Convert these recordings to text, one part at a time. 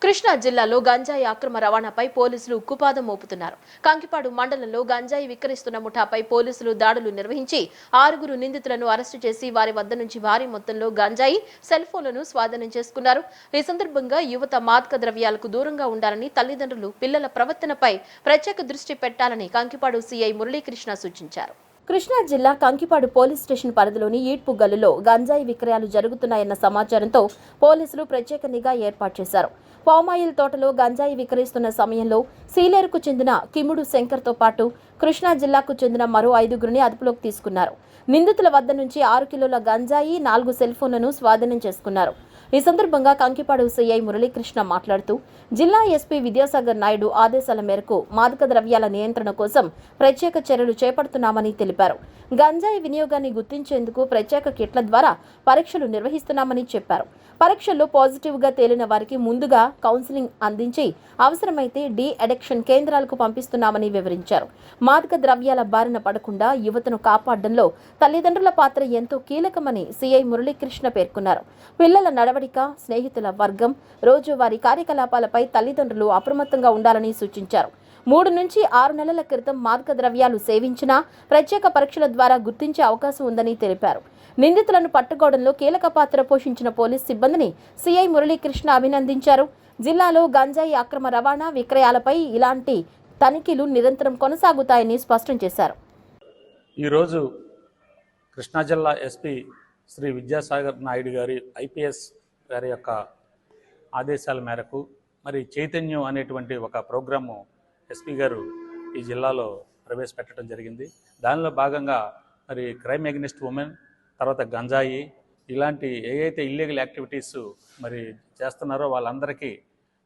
కృష్ణా జిల్లాలో గంజాయి అక్రమ రవాణాపై పోలీసులు ఉక్కుపాదం మోపుతున్నారు. కంకిపాడు మండలంలో గంజాయి విక్రయిస్తున్న ముఠాపై పోలీసులు దాడులు నిర్వహించి 6 నిందితులను అరెస్టు చేసి వారి వద్ద నుంచి భారీ మొత్తంలో గంజాయి, సెల్ ఫోన్లను స్వాధీనం చేసుకున్నారు. ఈ సందర్భంగా యువత మాదక ద్రవ్యాలకు దూరంగా ఉండాలని, తల్లిదండ్రులు పిల్లల ప్రవర్తనపై ప్రత్యేక దృష్టి పెట్టాలని కంకిపాడు సీఐ మురళీకృష్ణ సూచించారు. కృష్ణా జిల్లా కంకిపాడు పోలీస్ స్టేషన్ పరిధిలోని ఈడ్పు గల్లులో గంజాయి విక్రయాలు జరుగుతున్నాయన్న సమాచారంతో పోలీసులు ప్రత్యేక నిఘా ఏర్పాటు చేశారు. పామాయిల్ తోటలో గంజాయి విక్రయిస్తున్న సమయంలో సీలేరుకు చెందిన కిముడు శంకర్తో పాటు కృష్ణా జిల్లాకు చెందిన మరో 5గురిని అదుపులోకి తీసుకున్నారు. నిందితుల వద్ద నుంచి 6 కిలోల గంజాయి, 4 సెల్ ఫోన్లను స్వాధీనం చేసుకున్నారు. ఈ సందర్భంగా కంకిపాడు సీఐ మురళీకృష్ణ మాట్లాడుతూ, జిల్లా ఎస్పీ విద్యాసాగర్ నాయుడు ఆదేశాల మేరకు మాదక ద్రవ్యాల నియంత్రణ కోసం ప్రత్యేక చర్యలు చేపడుతున్నామని తెలిపారు. గంజాయి వినియోగాన్ని గుర్తించేందుకు ప్రత్యేక కిట్ల ద్వారా పరీక్షలు నిర్వహిస్తున్నామని చెప్పారు. పరీక్షల్లో పాజిటివ్గా తేలిన వారికి ముందుగా కౌన్సిలింగ్ అందించి అవసరమైతే డి అడిక్షన్ కేంద్రాలకు పంపిస్తున్నామని వివరించారు. మాదక ద్రవ్యాల బారిన పడకుండా యువతను కాపాడడంలో తల్లిదండ్రుల పాత్ర ఎంతో కీలకమని సీఐ మురళీకృష్ణ పేర్కొన్నారు. పిల్లల నడవడిక, స్నేహితుల వర్గం, రోజువారీ కార్యకలాపాలపై తల్లిదండ్రులు అప్రమత్తంగా ఉండాలని సూచించారు. 3 నుంచి 6 నెలల క్రితం మాదక ద్రవ్యాలు సేవించినా ప్రత్యేక పరీక్షల ద్వారా గుర్తించే అవకాశం ఉందని తెలిపారు. నిందితులను పట్టుకోవడంలో కీలక పాత్ర పోషించిన పోలీస్ సిబ్బందిని సీఐ మురళీకృష్ణ అభినందించారు. జిల్లాలో గంజాయి అక్రమ రవాణా, విక్రయాలపై ఇలాంటి తనిఖీలు నిరంతరం కొనసాగుతాయని స్పష్టం చేశారు. ఈరోజు కృష్ణా జిల్లా ఎస్పీ శ్రీ విద్యాసాగర్ నాయుడు గారి ఐపీఎస్ గారి యొక్క ఆదేశాల మేరకు మరి చైతన్యం అనేటువంటి ఒక ప్రోగ్రాము ఎస్పీ గారు ఈ జిల్లాలో ప్రవేశపెట్టడం జరిగింది. దానిలో భాగంగా మరి క్రైమ్ అగెనిస్ట్ ఉమెన్, తర్వాత గంజాయి, ఇలాంటి ఏవైతే ఇల్లీగల్ యాక్టివిటీస్ మరి చేస్తున్నారో వాళ్ళందరికీ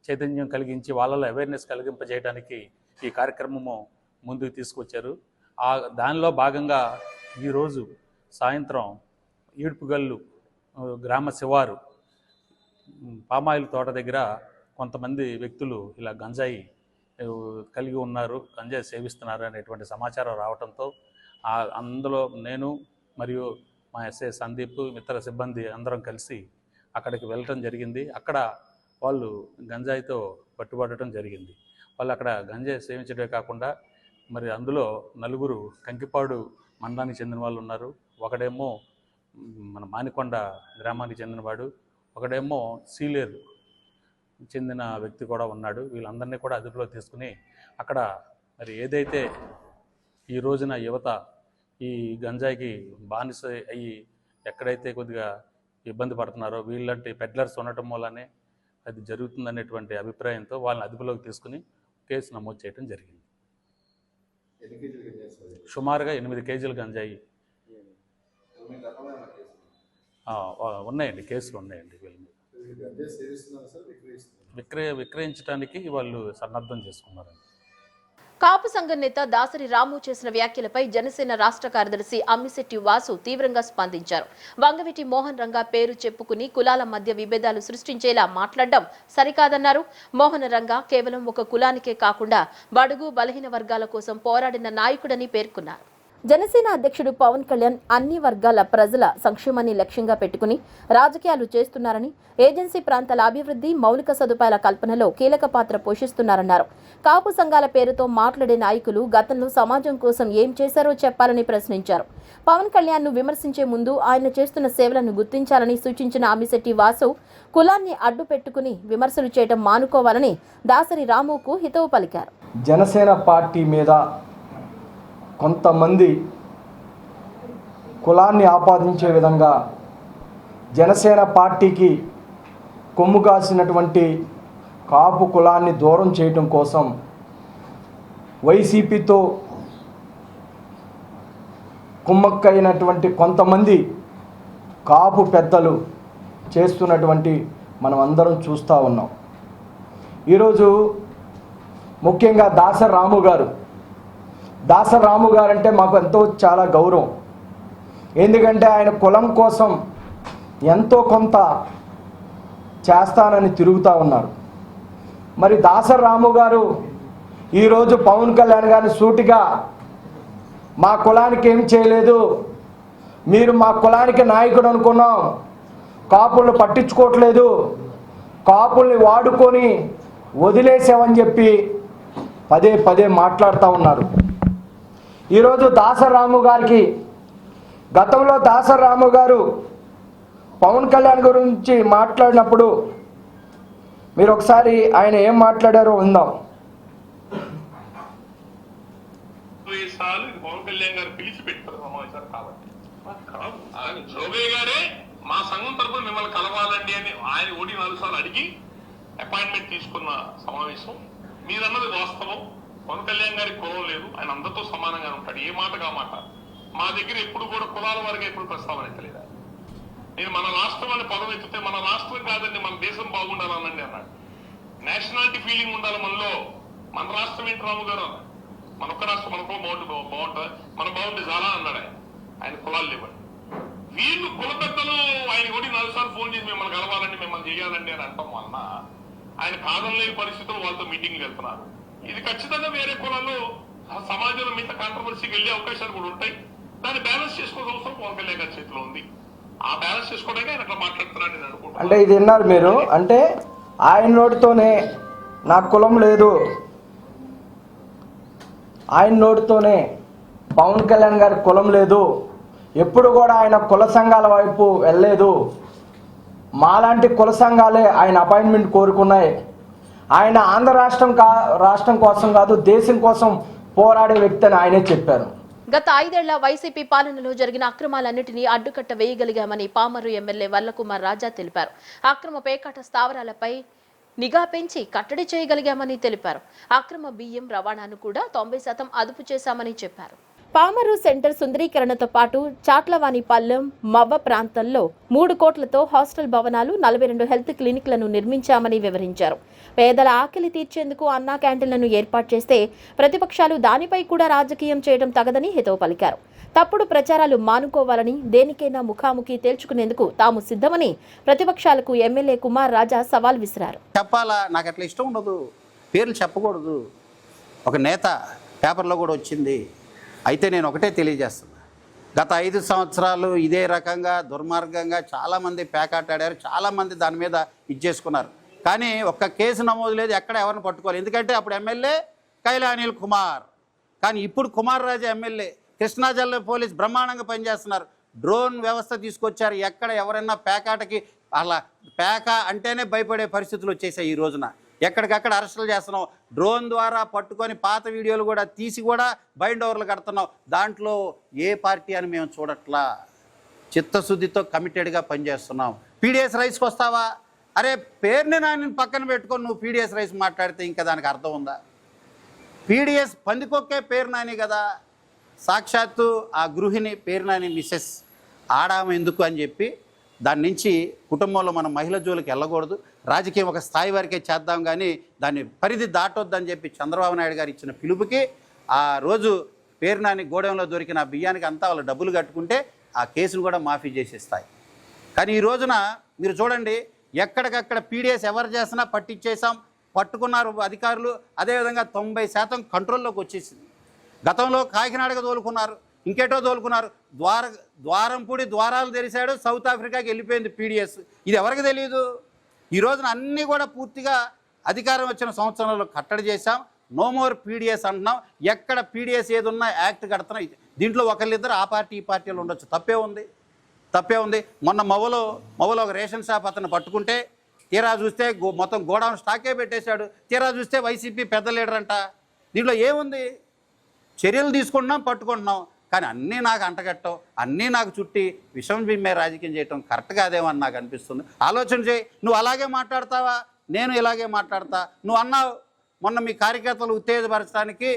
చైతన్యం కలిగించి వాళ్ళలో అవేర్నెస్ కలిగింపజేయడానికి ఈ కార్యక్రమము ముందుకు తీసుకొచ్చారు. దానిలో భాగంగా ఈరోజు సాయంత్రం ఈడ్పుగల్లు గ్రామ శివారు పామాయిల్ తోట దగ్గర కొంతమంది వ్యక్తులు ఇలా గంజాయి కలిగి ఉన్నారు, గంజాయి సేవిస్తున్నారు అనేటువంటి సమాచారం రావడంతో అందులో నేను మరియు మా ఎస్ఐ సందీప్, ఇతర సిబ్బంది అందరం కలిసి అక్కడికి వెళ్ళటం జరిగింది. అక్కడ వాళ్ళు గంజాయితో పట్టుబడటం జరిగింది. వాళ్ళు అక్కడ గంజాయి సేవించడమే కాకుండా మరి అందులో 4 కంకిపాడు మండలానికి చెందిన వాళ్ళు ఉన్నారు. ఒకడేమో మన మానికొండ గ్రామానికి చెందినవాడు, ఒకడేమో సీలేరు చెందిన వ్యక్తి కూడా ఉన్నాడు. వీళ్ళందరినీ కూడా అదుపులో తీసుకుని అక్కడ మరి ఏదైతే ఈ రోజున యువత ఈ గంజాయికి బానిస అయ్యి ఎక్కడైతే కొద్దిగా ఇబ్బంది పడుతున్నారో వీళ్ళంటి పెడ్లర్స్ ఉండటం వల్లనే అది జరుగుతుందనేటువంటి అభిప్రాయంతో వాళ్ళని అదుపులోకి తీసుకుని కేసు నమోదు చేయడం జరిగింది. సుమారుగా 8 కేజీల గంజాయి ఉన్నాయండి, కేసులు ఉన్నాయండి. విక్రయించడానికి వాళ్ళు సన్నద్ధం చేసుకున్నారండి. కాపు సంఘం నేత దాసరి రాము చేసిన వ్యాఖ్యలపై జనసేన రాష్ట్ర కార్యదర్శి అమ్మిశెట్టి వాసు తీవ్రంగా స్పందించారు. వంగవీటి మోహన్ రంగా పేరు చెప్పుకుని కులాల మధ్య విభేదాలు సృష్టించేలా మాట్లాడడం సరికాదన్నారు. మోహన రంగా కేవలం ఒక కులానికే కాకుండా బడుగు బలహీన వర్గాల కోసం పోరాడిన నాయకుడని పేర్కొన్నారు. జనసేన అధ్యక్షుడు పవన్ కళ్యాణ్ అన్ని వర్గాల ప్రజల సంక్షేమాన్ని లక్ష్యంగా పెట్టుకుని రాజకీయాలు చేస్తున్నారని, ఏజెన్సీ ప్రాంతాల అభివృద్ధి, మౌలిక సదుపాయాల కల్పనలో కీలక పాత్ర పోషిస్తున్నారన్నారు. కాపు సంఘాల పేరుతో మాట్లాడే నాయకులు గతంలో సమాజం కోసం ఏం చేశారో చెప్పాలని ప్రశ్నించారు. పవన్ కళ్యాణ్ ను విమర్శించే ముందు ఆయన చేస్తున్న సేవలను గుర్తించాలని సూచించిన అమ్మిశెట్టి వాసు కులాన్ని అడ్డు పెట్టుకుని విమర్శలు చేయడం మానుకోవాలని దాసరి రాముకు హితవు పలికారు. జనసేన పార్టీ మీద కొంతమంది కులాన్ని ఆపాదించే విధంగా జనసేన పార్టీకి కొమ్ము కాసినటువంటి కాపు కులాన్ని దూరం చేయటం కోసం వైసీపీతో కుమ్మక్కైనటువంటి కొంతమంది కాపు పెద్దలు చేస్తున్నటువంటి మనం అందరం చూస్తూ ఉన్నాం. ఈరోజు ముఖ్యంగా దాసరి రాము గారు అంటే మాకు ఎంతో చాలా గౌరవం. ఎందుకంటే ఆయన కులం కోసం ఎంతో కొంత చేస్తానని తిరుగుతూ ఉన్నారు. మరి దాసరి రాము గారు ఈరోజు పవన్ కళ్యాణ్ గారిని సూటిగా మా కులానికి ఏం చేయలేదు, మీరు మా కులానికి నాయకుడు అనుకున్నాం, కాపులను పట్టించుకోవట్లేదు, కాపుల్ని వాడుకొని వదిలేసామని చెప్పి పదే పదే మాట్లాడుతూ ఉన్నారు. ఈరోజు దాసరి రాము గారికి, గతంలో దాసరి రాము గారు పవన్ కళ్యాణ్ గురించి మాట్లాడినప్పుడు మీరు ఒకసారి ఆయన ఏం మాట్లాడారో ఉందాం. పవన్ కళ్యాణ్ గారు పిలిచి పెట్టారు సమావేశాలు కాబట్టి జోగయ్య గారే మా సంఘం తరఫున మిమ్మల్ని కలవాలండి అని ఆయన 4 సార్లు అడిగి అపాయింట్మెంట్ తీసుకున్న సమావేశం. మీరన్నది వాస్తవం. పవన్ కళ్యాణ్ గారికి కులం లేదు, ఆయన అందరితో సమానంగా ఉంటాడు. ఏ మాట కా మాట. మా దగ్గర ఎప్పుడు కూడా కులాల వారికి ఎప్పుడు ప్రస్తావన ఎత్తలేదు. నేను మన రాష్ట్రం అనే పదం ఎత్తితే మన రాష్ట్రం కాదండి, మన దేశం బాగుండాలనండి అన్నాడు. నేషనాలిటీ ఫీలింగ్ ఉండాలి మనలో. మన రాష్ట్రం ఏంటి రాము గారు అన్నాడు. మన ఒక్క రాష్ట్రం మనకు బాగుంటుంది, మన బాగుంటే చాలా అన్నాడు ఆయన. ఆయన కులాలు లేవండి. వీళ్ళు కుల పెద్దలు ఆయన 4 సార్లు ఫోన్ చేసి మిమ్మల్ని కలవాలండి, మిమ్మల్ని చేయాలండి అని అంటాం వలన ఆయన కాదనలేని పరిస్థితుల్లో వాళ్ళతో మీటింగ్లు వెళ్తున్నారు. ఇది ఖచ్చితంగా వేరే కులాల్లో సమాజంలో మిగతా కాంట్రవర్సీకి వెళ్ళే అవకాశాలు కూడా ఉంటాయి. దాన్ని బ్యాలెన్స్ చేసుకోవాల్సిన అవసరం పవన్ కళ్యాణ్ గారి చేతిలో ఉంది. ఆ బ్యాలెన్స్ చేసుకోవడానికి ఆయన అట్లా మాట్లాడుతున్నాడు నేను అనుకుంటున్నాను. అంటే ఇది విన్నారు మీరు? అంటే ఆయన నోటితోనే నాకు కులం లేదు, ఆయన నోటితోనే పవన్ కళ్యాణ్ గారి కులం లేదు, ఎప్పుడు కూడా ఆయన కుల సంఘాల వైపు వెళ్ళలేదు, మాలాంటి కుల సంఘాలే ఆయన అపాయింట్మెంట్ కోరుకున్నాయి, ఆయన ఆంధ్ర రాష్ట్రం కోసం కాదు దేశం కోసం పోరాడే వ్యక్తి అని ఆయనే చెప్పారు. గత 5 ఏళ్ల వైసీపీ పాలనలో జరిగిన అక్రమాలన్నింటినీ అడ్డుకట్ట వేయగలిగామని పామరు ఎమ్మెల్యే వల్లకుమార్ రాజా తెలిపారు. అక్రమ పేకాట స్థావరాలపై నిఘా పెంచి కట్టడి చేయగలిగామని తెలిపారు. అక్రమ బియ్యం రవాణాను కూడా 90% అదుపు చేశామని చెప్పారు. పామరు సెంటర్ సుందరీకరణతో పాటు చాట్లవానిపాలెం, మవ్వ ప్రాంతాల్లో 3 కోట్లతో హాస్టల్ భవనాలు, 42 హెల్త్ క్లినిక్లను నిర్మించామని వివరించారు. పేదల ఆకలి తీర్చేందుకు అన్నా క్యాంటీన్లను ఏర్పాటు చేస్తే ప్రతిపక్షాలు దానిపై కూడా రాజకీయం చేయడం తగదని హితవు పలికారు. తప్పుడు ప్రచారాలు మానుకోవాలని, దేనికైనా ముఖాముఖి తేల్చుకునేందుకు తాము సిద్ధమని ప్రతిపక్షాలకు ఎమ్మెల్యే కుమార్ రాజా సవాల్ విసిరారు. చెప్పాలా, నాకు అట్లా ఇష్టం ఉండదు, పేర్లు చెప్పకూడదు. ఒక నేత పేపర్లో కూడా వచ్చింది. అయితే నేను ఒకటే తెలియజేస్తున్నా, గత 5 సంవత్సరాలు ఇదే రకంగా దుర్మార్గంగా చాలామంది పేకాటాడారు, చాలామంది దాని మీద ఇచ్చేసుకున్నారు. కానీ ఒక్క కేసు నమోదు లేదు, ఎక్కడ ఎవరిని పట్టుకోవాలి. ఎందుకంటే అప్పుడు ఎమ్మెల్యే కైలా అనిల్ కుమార్, కానీ ఇప్పుడు కుమార్ రాజా ఎమ్మెల్యే. కృష్ణా జిల్లా పోలీస్ బ్రహ్మాండంగా పనిచేస్తున్నారు. డ్రోన్ వ్యవస్థ తీసుకొచ్చారు. ఎక్కడ ఎవరైనా పేకాటకి అలా పేక అంటేనే భయపడే పరిస్థితులు వచ్చేసాయి. ఈ రోజున ఎక్కడికక్కడ అరెస్టులు చేస్తున్నాం. డ్రోన్ ద్వారా పట్టుకొని పాత వీడియోలు కూడా తీసి కూడా బైండ్ ఓవర్లు కడుతున్నాం. దాంట్లో ఏ పార్టీ అని మేము చూడట్లా, చిత్తశుద్ధితో కమిటెడ్గా పనిచేస్తున్నాం. పీడిఎస్ రైస్కి వస్తావా? అరే పేరుని నాని పక్కన పెట్టుకొని నువ్వు పీడిఎస్ రైస్ మాట్లాడితే ఇంకా దానికి అర్థం ఉందా? పీడిఎస్ పందికొక్కే పేరు నాని కదా. సాక్షాత్తు ఆ గృహిణి పేరు నాని మిస్సెస్ ఆడాము ఎందుకు అని చెప్పి దాని నుంచి కుటుంబంలో మనం మహిళ జోలికి వెళ్ళకూడదు, రాజకీయం ఒక స్థాయి వరకే చేద్దాం కానీ దాన్ని పరిధి దాటొద్దని చెప్పి చంద్రబాబు నాయుడు గారు ఇచ్చిన పిలుపుకి ఆ రోజు పేరు నాని గోడెంలో దొరికిన ఆ బియ్యానికి అంతా వాళ్ళు డబ్బులు కట్టుకుంటే ఆ కేసును కూడా మాఫీ చేసేస్తాయి. కానీ ఈ రోజున మీరు చూడండి, ఎక్కడికక్కడ పీడిఎస్ ఎవరు చేసినా పట్టించేసాం, పట్టుకున్నారు అధికారులు. అదేవిధంగా 90% కంట్రోల్లోకి వచ్చేసింది. గతంలో కాకినాడగా తోలుకున్నారు, ఇంకేటో తోలుకున్నారు. ద్వారంపూడి ద్వారాలు తెరిశాడు, సౌత్ ఆఫ్రికాకి వెళ్ళిపోయింది పీడిఎస్. ఇది ఎవరికి తెలియదు. ఈ రోజున అన్నీ కూడా పూర్తిగా అధికారం వచ్చిన సంవత్సరంలో కట్టడి చేశాం. నో మోర్ పీడిఎస్ అంటున్నాం. ఎక్కడ పీడిఎస్ ఏది ఉన్నా యాక్ట్ కడుతున్నాం. దీంట్లో ఒకళ్ళిద్దరు ఆ పార్టీ ఈ పార్టీలు ఉండొచ్చు, తప్పే ఉంది. మొన్న మవ్వలో ఒక రేషన్ షాప్ అతను పట్టుకుంటే తీరా చూస్తే మొత్తం గోడౌన్ స్టాకే పెట్టేశాడు. తీరా చూస్తే వైసీపీ పెద్ద లీడర్ అంట. దీంట్లో ఏముంది? చర్యలు తీసుకుంటున్నాం, పట్టుకుంటున్నాం. కానీ అన్నీ నాకు అంటగట్టం, అన్నీ నాకు చుట్టి విషం బిమ్మే రాజకీయం చేయటం కరెక్ట్ కాదేమో అని నాకు అనిపిస్తుంది. ఆలోచన చేయి. నువ్వు అలాగే మాట్లాడతావా? నేను ఇలాగే మాట్లాడతా. నువ్వు అన్నావు మొన్న మీ కార్యకర్తలు ఉత్తేజపరచడానికి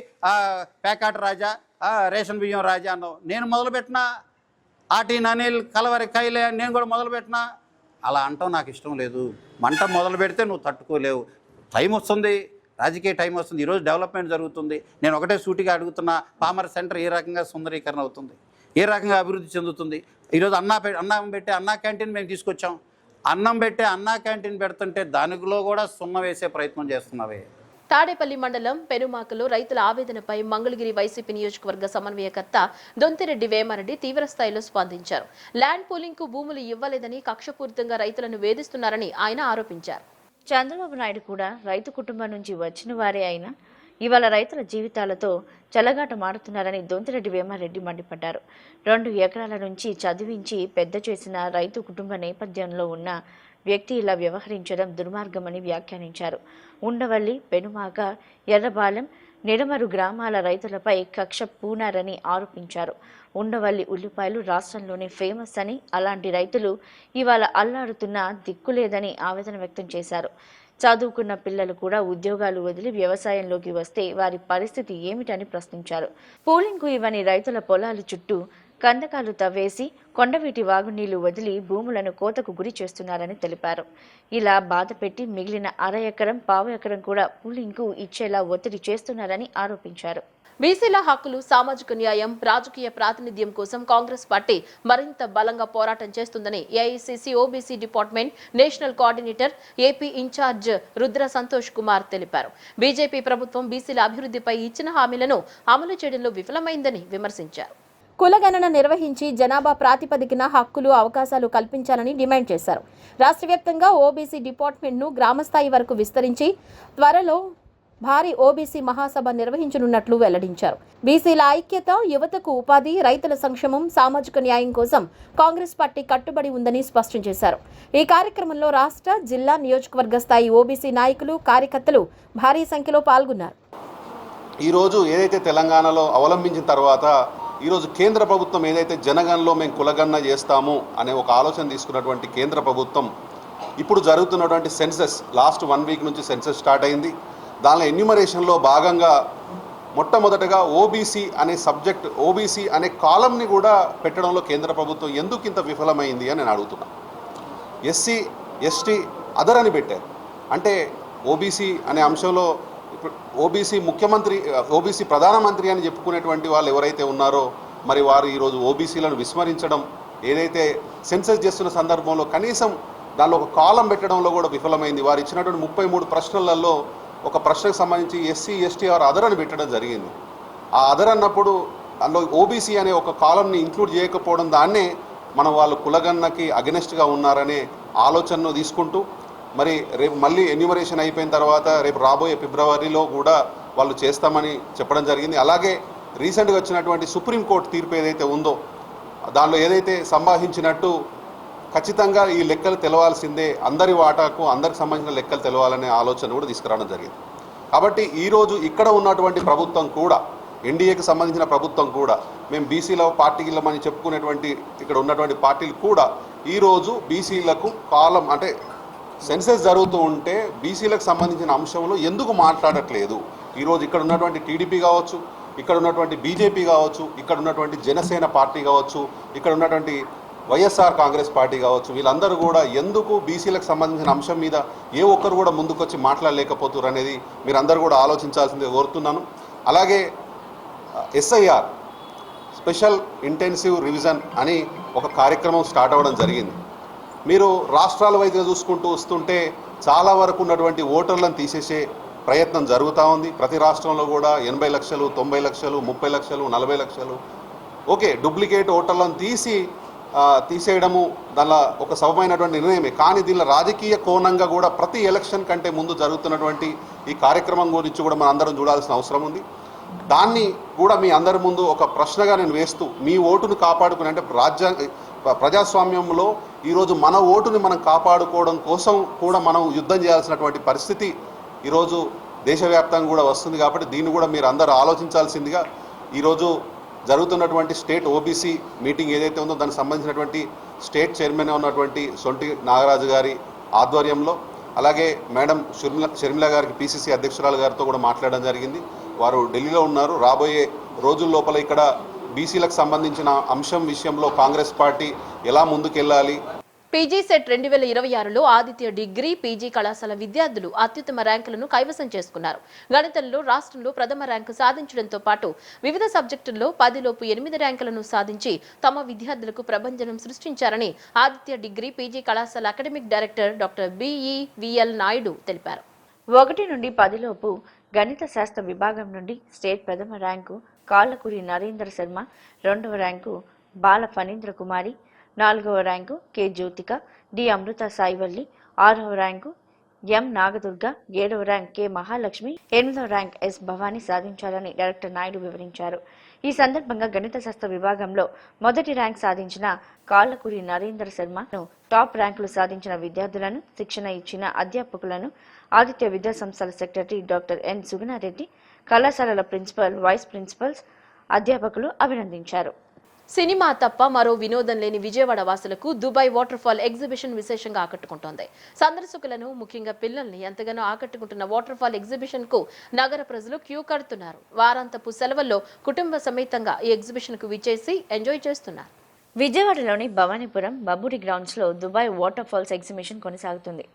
పేకాట రాజా, రేషన్ బియ్యం రాజా అన్నావు. నేను మొదలుపెట్టినా, ఆటి అనిల్ కలవరి కైలే నేను కూడా మొదలుపెట్టినా. అలా అంటాం నాకు ఇష్టం లేదు. మంట మొదలు పెడితే నువ్వు తట్టుకోలేవు. టైం వస్తుంది, రాజకీయ టైం వస్తుంది. ఈరోజు డెవలప్మెంట్ జరుగుతుంది. నేను ఒకటే సూటిగా అడుగుతున్నా, పామర్ సెంటర్ ఏ రకంగా సుందరీకరణ అవుతుంది, ఏ రకంగా అభివృద్ధి చెందుతుంది? ఈరోజు అన్నం పెట్టి అన్నా క్యాంటీన్ మేము తీసుకొచ్చాం. అన్నం పెట్టే అన్నా క్యాంటీన్ పెడుతుంటే దానిలో కూడా సున్న వేసే ప్రయత్నం చేస్తున్నావే. తాడేపల్లి మండలం పెనుమాకలో రైతుల ఆవేదనపై మంగళగిరి వైసీపీ నియోజకవర్గ సమన్వయకర్త దొంతిరెడ్డి వేమారెడ్డి తీవ్రస్థాయిలో స్పందించారు. ల్యాండ్ పూలింగ్ కు భూములు ఇవ్వలేదని కక్షపూరితంగా రైతులను వేధిస్తున్నారని ఆయన ఆరోపించారు. చంద్రబాబు నాయుడు కూడా రైతు కుటుంబం నుంచి వచ్చిన వారే అయినా ఇవాళ రైతుల జీవితాలతో చెలగాటమాడుతున్నారని దొంతిరెడ్డి వేమారెడ్డి మండిపడ్డారు. 2 ఎకరాల నుంచి చదివించి పెద్ద చేసిన రైతు కుటుంబ నేపథ్యంలో ఉన్న వ్యక్తి ఇలా వ్యవహరించడం దుర్మార్గమని వ్యాఖ్యానించారు. ఉండవల్లి, పెనుమాక, ఎర్రబాలెం, నిడమరు గ్రామాల రైతులపై కక్ష పూనారని ఆరోపించారు. ఉండవల్లి ఉల్లిపాయలు రాష్ట్రంలోనే ఫేమస్ అని, అలాంటి రైతులు ఇవాళ అల్లాడుతున్నా దిక్కులేదని ఆవేదన వ్యక్తం చేశారు. చదువుకున్న పిల్లలు కూడా ఉద్యోగాలు వదిలి వ్యవసాయంలోకి వస్తే వారి పరిస్థితి ఏమిటని ప్రశ్నించారు. పూలింగ్కు ఇవ్వని రైతుల పొలాల చుట్టూ కందకాలు తవ్వేసి కొండవీటి వాగునీళ్లు వదిలి భూములను కోతకు గురి చేస్తున్నారని తెలిపారు. ఇలా బాధపెట్టి మిగిలిన 1/2 ఎకరం, 1/4 ఎకరం కూడా పూలింగ్కు ఇచ్చేలా ఒత్తిడి చేస్తున్నారని ఆరోపించారు. బీసీల హక్కులు, సామాజిక న్యాయం, రాజకీయ ప్రాతినిధ్యం కోసం కాంగ్రెస్ పార్టీ మరింత బలంగా పోరాటం చేస్తుందని AICC OBC department national coordinator, AP incharge Rudra Santosh Kumar తెలిపారు. బీజేపీ ప్రభుత్వం బీసీల అభివృద్ధిపై ఇచ్చిన హామీలను అమలు చేయడంలో విఫలమైందని విమర్శించారు. కులగణన నిర్వహించి జనాభా ప్రాతిపదికన హక్కులు, అవకాశాలు కల్పించాలని డిమాండ్ చేశారు. రాష్ట్ర వ్యాప్తంగా ఓబీసీ డిపార్ట్మెంట్ను గ్రామస్థాయి వరకు విస్తరించి త్వరలో భారీ ఓబీసీ మహాసభ నిర్వహించనున్నట్లు వెల్లడించారు. బీసీల ఐక్యత, యువతకు ఉపాధి, రైతుల సంక్షేమం, సామాజిక న్యాయం కోసం కాంగ్రెస్ పార్టీ కట్టుబడి ఉందని స్పష్టం చేశారు. ఈ కార్యక్రమంలో రాష్ట్ర, జిల్లా, నియోజకవర్గ స్థాయి ఓబీసీ నాయకులు, కార్యకర్తలు భారీ సంఖ్యలో పాల్గొన్నారు. ఈరోజు ఏదైతే తెలంగాణలో అవలంబించిన తర్వాత ఈరోజు కేంద్ర ప్రభుత్వం ఏదైతే జనగణనలో మేము కులగణన చేస్తాము అనే ఒక ఆలోచన తీసుకున్నటువంటి కేంద్ర ప్రభుత్వం ఇప్పుడు జరుగుతున్నటువంటి సెన్సస్, లాస్ట్ 1 వీక్ నుంచి సెన్సస్ స్టార్ట్ అయింది. దానిలో ఎన్యూమరేషన్లో భాగంగా మొట్టమొదటగా ఓబీసీ అనే సబ్జెక్ట్, ఓబీసీ అనే కాలంని కూడా పెట్టడంలో కేంద్ర ప్రభుత్వం ఎందుకు ఇంత విఫలమైంది అని నేను అడుగుతున్నా. ఎస్సీ, ఎస్టీ, అదర్ అని పెట్టారు. అంటే ఓబీసీ అనే అంశంలో ఓబీసీ ముఖ్యమంత్రి, ఓబీసీ ప్రధానమంత్రి అని చెప్పుకునేటువంటి వాళ్ళు ఎవరైతే ఉన్నారో మరి వారు ఈరోజు ఓబీసీలను విస్మరించడం, ఏదైతే సెన్సస్ చేస్తున్న సందర్భంలో కనీసం దానిలో ఒక కాలం పెట్టడంలో కూడా విఫలమైంది. వారు ఇచ్చినటువంటి 33 ప్రశ్నలలో ఒక ప్రశ్నకు సంబంధించి ఎస్సీ, ఎస్టీ ఆర్ అదర్ అని పెట్టడం జరిగింది. ఆ అదర్ అన్నప్పుడు అందులో ఓబీసీ అనే ఒక కాలంని ఇంక్లూడ్ చేయకపోవడం, దాన్నే మనం వాళ్ళు కులగణనకి అగెనెస్ట్గా ఉన్నారనే ఆలోచనను తీసుకుంటూ మరి రేపు మళ్ళీ ఎన్యూమరేషన్ అయిపోయిన తర్వాత రేపు రాబోయే ఫిబ్రవరిలో కూడా వాళ్ళు చేస్తామని చెప్పడం జరిగింది. అలాగే రీసెంట్గా వచ్చినటువంటి సుప్రీంకోర్టు తీర్పు ఏదైతే ఉందో దానిలో ఏదైతే సంభాషించినట్టు ఖచ్చితంగా ఈ లెక్కలు తెలవాల్సిందే, అందరి వాటాకు అందరికి సంబంధించిన లెక్కలు తెలవాలనే ఆలోచన కూడా తీసుకురావడం జరిగింది. కాబట్టి ఈరోజు ఇక్కడ ఉన్నటువంటి ప్రభుత్వం కూడా, ఎన్డీఏకి సంబంధించిన ప్రభుత్వం కూడా, మేము బీసీల పార్టీలమని చెప్పుకునేటువంటి ఇక్కడ ఉన్నటువంటి పార్టీలు కూడా ఈరోజు బీసీలకు కాలం అంటే సెన్సెస్ జరుగుతూ ఉంటే బీసీలకు సంబంధించిన అంశంలో ఎందుకు మాట్లాడట్లేదు? ఈరోజు ఇక్కడ ఉన్నటువంటి టీడీపీ కావచ్చు, ఇక్కడ ఉన్నటువంటి బీజేపీ కావచ్చు, ఇక్కడ ఉన్నటువంటి జనసేన పార్టీ కావచ్చు, ఇక్కడ ఉన్నటువంటి వైఎస్ఆర్ కాంగ్రెస్ పార్టీ కావచ్చు, వీళ్ళందరూ కూడా ఎందుకు బీసీలకు సంబంధించిన అంశం మీద ఏ ఒక్కరు కూడా ముందుకొచ్చి మాట్లాడలేకపోతున్నారు అనేది మీరందరూ కూడా ఆలోచించాల్సిందిగా కోరుతున్నాను. అలాగే ఎస్ఐఆర్, స్పెషల్ ఇంటెన్సివ్ రివిజన్ అని ఒక కార్యక్రమం స్టార్ట్ అవ్వడం జరిగింది. మీరు రాష్ట్రాల వైద్యుగా చూసుకుంటూ వస్తుంటే చాలా వరకు ఉన్నటువంటి ఓటర్లను తీసేసే ప్రయత్నం జరుగుతూ ఉంది. ప్రతి రాష్ట్రంలో కూడా 80 లక్షలు, 90 లక్షలు, 30 లక్షలు, 40 లక్షలు ఓకే డూప్లికేట్ ఓటర్లను తీసేయడము దానిలో ఒక సబమైనటువంటి నిర్ణయమే. కానీ దీనిలో రాజకీయ కోణంగా కూడా ప్రతి ఎలక్షన్ కంటే ముందు జరుగుతున్నటువంటి ఈ కార్యక్రమం గురించి కూడా మనం అందరం చూడాల్సిన అవసరం ఉంది. దాన్ని కూడా మీ అందరి ముందు ఒక ప్రశ్నగా నేను వేస్తూ, మీ ఓటును కాపాడుకుని అంటే ప్రజాస్వామ్యంలో ఈరోజు మన ఓటుని మనం కాపాడుకోవడం కోసం కూడా మనం యుద్ధం చేయాల్సినటువంటి పరిస్థితి ఈరోజు దేశవ్యాప్తంగా కూడా వస్తుంది. కాబట్టి దీన్ని కూడా మీరు అందరూ ఆలోచించాల్సిందిగా ఈరోజు జరుగుతున్నటువంటి స్టేట్ ఓబీసీ మీటింగ్ ఏదైతే ఉందో దానికి సంబంధించినటువంటి స్టేట్ చైర్మన్ ఉన్నటువంటి సొంటి నాగరాజు గారి ఆధ్వర్యంలో, అలాగే మేడం షర్మిల గారికి పీసీసీ అధ్యక్షురాలు గారితో కూడా మాట్లాడడం జరిగింది. వారు ఢిల్లీలో ఉన్నారు. రాబోయే రోజుల లోపల ఇక్కడ బీసీలకు సంబంధించిన అంశం విషయంలో కాంగ్రెస్ పార్టీ ఎలా ముందుకెళ్లాలి. పీజీ సెట్ 2026లో ఆదిత్య డిగ్రీ, పీజీ కళాశాల విద్యార్థులు అత్యుత్తమ ర్యాంకులను కైవసం చేసుకున్నారు. గణితంలో రాష్ట్రంలో ప్రథమ ర్యాంకు సాధించడంతో పాటు వివిధ సబ్జెక్టుల్లో 10లోపు 8 ర్యాంకులను సాధించి తమ విద్యార్థులకు ప్రభంజనం సృష్టించారని ఆదిత్య డిగ్రీ, పీజీ కళాశాల అకాడమిక్ డైరెక్టర్ డాక్టర్ బిఈవిఎల్ నాయుడు తెలిపారు. 1 నుండి 10లోపు గణిత శాస్త్ర విభాగం నుండి స్టేట్ ప్రథమ ర్యాంకు కాళ్ళకూరి నరేంద్ర శర్మ, 2వ ర్యాంకు బాల ఫణీంద్ర కుమారి, 4వ rank K Jyothika, D Amrutha Saivalli, 6వ ర్యాంకు ఎం నాగదుర్గ, 7వ ర్యాంక్ కె మహాలక్ష్మి, 8వ ర్యాంక్ ఎస్ భవానీ సాధించారని డైరెక్టర్ నాయుడు వివరించారు. ఈ సందర్భంగా గణిత శాస్త్ర విభాగంలో మొదటి ర్యాంక్ సాధించిన కాళ్లకూరి నరేందర్ శర్మను, టాప్ ర్యాంకులు సాధించిన విద్యార్థులను, శిక్షణ ఇచ్చిన అధ్యాపకులను ఆదిత్య విద్యా సంస్థల సెక్రటరీ డాక్టర్ ఎన్ సుగుణారెడ్డి, కళాశాలల ప్రిన్సిపల్, వైస్ ప్రిన్సిపల్స్, అధ్యాపకులు అభినందించారు. సినిమా తప్ప మరో వినోదం లేని విజయవాడ వాసులకు దుబాయ్ వాటర్ ఫాల్ ఎగ్జిబిషన్ విశేషంగా ఆకట్టుకుంటోంది. సందర్శకులను, ముఖ్యంగా పిల్లల్ని ఎంతగానో ఆకట్టుకుంటున్న వాటర్ ఫాల్ ఎగ్జిబిషన్ కు నగర ప్రజలు క్యూ కడుతున్నారు. వారాంతపు సెలవుల్లో కుటుంబ సమేతంగా ఈ ఎగ్జిబిషన్ కు విచ్చేసి ఎంజాయ్ చేస్తున్నారు. విజయవాడలోని భవానీపురం బబ్బూరి గ్రౌండ్స్ లో దుబాయ్ వాటర్ ఫాల్స్ ఎగ్జిబిషన్ కొనసాగుతుంది.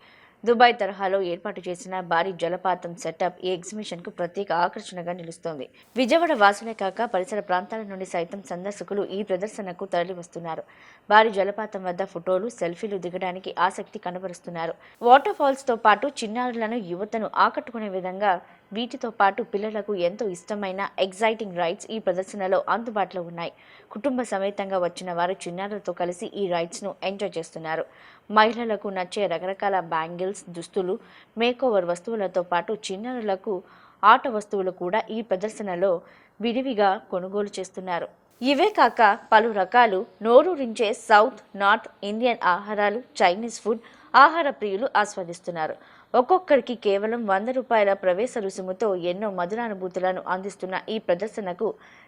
దుబాయ్ తరహాలో ఏర్పాటు చేసిన భారీ జలపాతం సెటప్ ఈ ఎగ్జిబిషన్ కు ప్రత్యేక ఆకర్షణగా నిలుస్తోంది. విజయవాడ వాసులే కాక పరిసర ప్రాంతాల నుండి సైతం సందర్శకులు ఈ ప్రదర్శనకు తరలివస్తున్నారు. భారీ జలపాతం వద్ద ఫోటోలు, సెల్ఫీలు దిగడానికి ఆసక్తి కనబరుస్తున్నారు. వాటర్ ఫాల్స్ తో పాటు చిన్నారులను, యువతను ఆకట్టుకునే విధంగా వీటితో పాటు పిల్లలకు ఎంతో ఇష్టమైన ఎగ్జైటింగ్ రైడ్స్ ఈ ప్రదర్శనలో అందుబాటులో ఉన్నాయి. కుటుంబ సమేతంగా వచ్చిన వారు చిన్నారులతో కలిసి ఈ రైడ్స్ ను ఎంజాయ్ చేస్తున్నారు. మహిళలకు నచ్చే రకరకాల బ్యాంగిల్స్, దుస్తులు, మేకోవర్ వస్తువులతో పాటు చిన్నారులకు ఆట వస్తువులు కూడా ఈ ప్రదర్శనలో విరివిగా కొనుగోలు చేస్తున్నారు. ఇవే కాక పలు రకాలు నోరూరించే సౌత్, నార్త్ ఇండియన్ ఆహారాలు, చైనీస్ ఫుడ్ ఆహార ప్రియులు ఆస్వాదిస్తున్నారు. ఒక్కొక్కరికి కేవలం 100 రూపాయల ప్రవేశ రుసుముతో ఎన్నో మధురానుభూతులను అందిస్తున్న ఈ ప్రదర్శనకు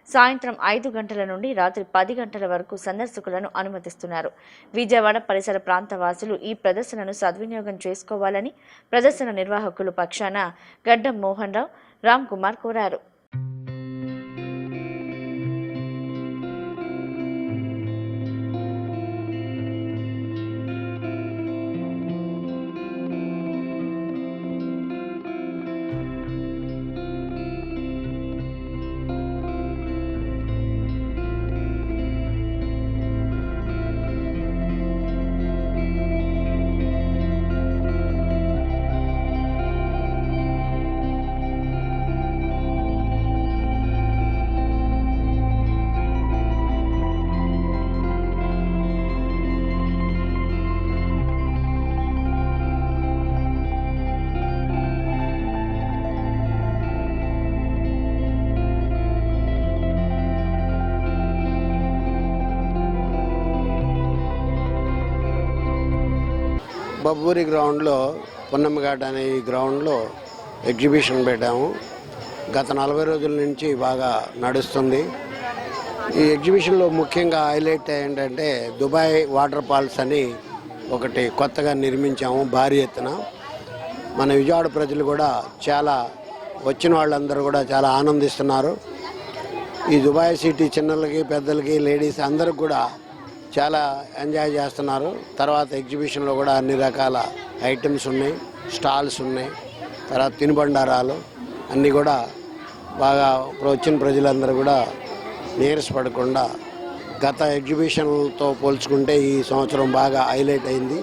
సాయంత్రం 5 గంటల నుండి రాత్రి 10 గంటల వరకు సందర్శకులను అనుమతిస్తున్నారు. విజయవాడ పరిసర ప్రాంత వాసులు ఈ ప్రదర్శనను సద్వినియోగం చేసుకోవాలని ప్రదర్శన నిర్వాహకులు పక్షాన గడ్డం మోహన్ రావు, రామ్ కుమార్ కోరారు. బబ్బూరి గ్రౌండ్లో పున్నమ్మఘాట్ అనే ఈ గ్రౌండ్లో ఎగ్జిబిషన్ పెట్టాము. గత 40 రోజుల నుంచి బాగా నడుస్తుంది. ఈ ఎగ్జిబిషన్లో ముఖ్యంగా హైలైట్ ఏంటంటే దుబాయ్ వాటర్ ఫాల్స్ అని ఒకటి కొత్తగా నిర్మించాము భారీ ఎత్తున. మన విజయవాడ ప్రజలు కూడా చాలా వచ్చిన వాళ్ళందరూ కూడా చాలా ఆనందిస్తున్నారు. ఈ దుబాయ్ సిటీ చిన్నలకి, పెద్దలకి, లేడీస్ అందరికి కూడా చాలా ఎంజాయ్ చేస్తున్నారు. తర్వాత ఎగ్జిబిషన్లో కూడా అన్ని రకాల ఐటమ్స్ ఉన్నాయి, స్టాల్స్ ఉన్నాయి, తర్వాత తినుబండారాలు అన్నీ కూడా బాగా వచ్చిన ప్రజలందరూ కూడా నీరసపడకుండా గత ఎగ్జిబిషన్తో పోల్చుకుంటే ఈ సంవత్సరం బాగా హైలైట్ అయింది.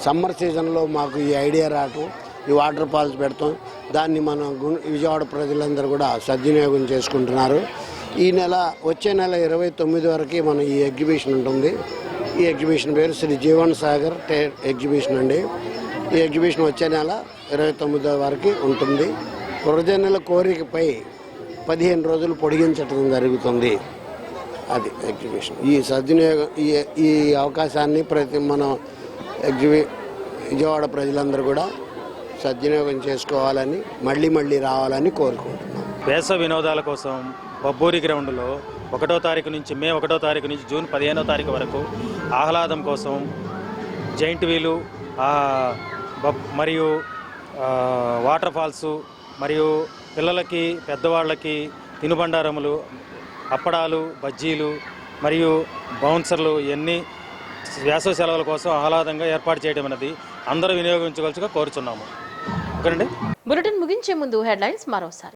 సమ్మర్ సీజన్లో మాకు ఈ ఐడియా రావటం, ఈ వాటర్ ఫాల్స్ పెడతాం, దాన్ని మన విజయవాడ ప్రజలందరూ కూడా సద్వినియోగం చేసుకుంటున్నారు. ఈ నెల వచ్చే నెల 29 వరకు మన ఈ ఎగ్జిబిషన్ ఉంటుంది. ఈ ఎగ్జిబిషన్ పేరు శ్రీ జీవన్ సాగర్ ఎగ్జిబిషన్ అండి. ఈ ఎగ్జిబిషన్ వచ్చే నెల 29 వరకు ఉంటుంది. ప్రజల కోరికపై 15 రోజులు పొడిగించడం జరుగుతుంది. అది ఎగ్జిబిషన్. ఈ సద్వినియోగం ఈ అవకాశాన్ని మన విజయవాడ ప్రజలందరూ కూడా సద్వినియోగం చేసుకోవాలని, మళ్ళీ రావాలని కోరుకుంటున్నాం. వేసవి వినోదాల కోసం బబ్బూరి గ్రౌండ్లో 1వ తారీఖు నుంచి మే 1వ తారీఖు నుంచి జూన్ 15వ తారీఖు వరకు ఆహ్లాదం కోసం జైంట్ వీలు మరియు వాటర్ ఫాల్స్ మరియు పిల్లలకి, పెద్దవాళ్ళకి తినుబండారములు, అప్పడాలు, బజ్జీలు మరియు బౌన్సర్లు ఇవన్నీ వేసవి సెలవుల కోసం ఆహ్లాదంగా ఏర్పాటు చేయడం అనేది అందరూ వినియోగించవలసిగా కోరుచున్నాము. ఓకేనండి. బులెటిన్ ముగించే ముందు హెడ్లైన్స్ మరోసారి.